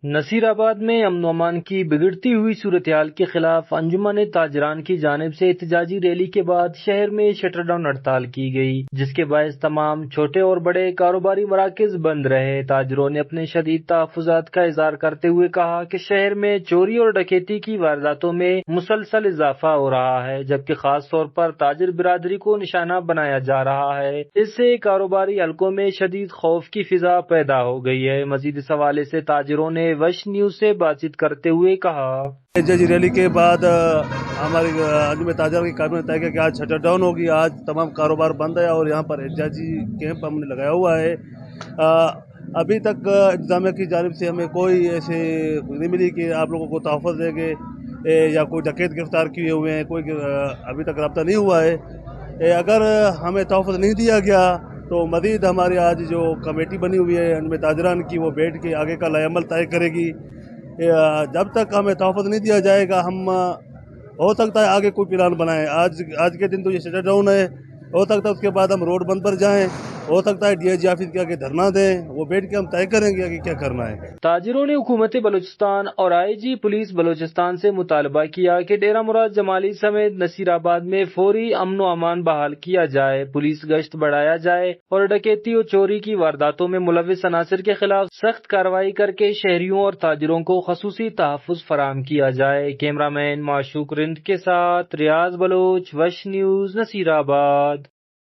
نصیر آباد میں امن و امان کی بگڑتی ہوئی صورتحال کے خلاف انجمن تاجران کی جانب سے احتجاجی ریلی کے بعد شہر میں شٹر ڈاؤن ہڑتال کی گئی، جس کے باعث تمام چھوٹے اور بڑے کاروباری مراکز بند رہے۔ تاجروں نے اپنے شدید تحفظات کا اظہار کرتے ہوئے کہا کہ شہر میں چوری اور ڈکیتی کی وارداتوں میں مسلسل اضافہ ہو رہا ہے، جبکہ خاص طور پر تاجر برادری کو نشانہ بنایا جا رہا ہے۔ اس سے کاروباری حلقوں میں شدید خوف کی فضا پیدا ہو گئی ہے۔ مزید اس حوالے سے تاجروں نے وش نیوز سے بات چیت کرتے ہوئے کہا، احتجاجی ریلی کے بعد ہماری انجمن تاجروں کی قائدین نے طے کیا کہ آج شٹر ڈاؤن ہوگی، آج تمام کاروبار بند ہے اور یہاں پر احتجاجی کیمپ ہم نے لگایا ہوا ہے۔ ابھی تک انتظامیہ کی جانب سے ہمیں کوئی ایسے نہیں ملی کہ آپ لوگوں کو تحفظ دیں گے یا کوئی ڈکیت گرفتار کیے ہوئے ہیں، کوئی ابھی تک رابطہ نہیں ہوا ہے۔ اگر ہمیں تحفظ نہیں دیا گیا تو مزید ہماری آج جو کمیٹی بنی ہوئی ہے انجمن تاجران کی، وہ بیٹھ کے آگے کا لائحہ عمل طے کرے گی۔ جب تک ہمیں تحفظ نہیں دیا جائے گا، ہم ہو سکتا ہے آگے کوئی پلان بنائیں۔ آج کے دن تو یہ شٹر ڈاؤن ہے، ہو سکتا ہے اس کے بعد ہم روڈ بند پر جائیں، ہو سکتا ہے ڈی آئی جی آفس کے آگے دھرنا دیں، وہ بیٹھ کے ہم طے کریں گے کہ کیا کرنا ہے۔ تاجروں نے حکومت بلوچستان اور آئی جی پولیس بلوچستان سے مطالبہ کیا کہ ڈیرہ مراد جمالی سمیت نصیر آباد میں فوری امن و امان بحال کیا جائے، پولیس گشت بڑھایا جائے اور ڈکیتی اور چوری کی وارداتوں میں ملوث عناصر کے خلاف سخت کارروائی کر کے شہریوں اور تاجروں کو خصوصی تحفظ فراہم کیا جائے۔ کیمرہ مین معشوق رند کے ساتھ ریاض بلوچ، وش نیوز، نصیر آباد۔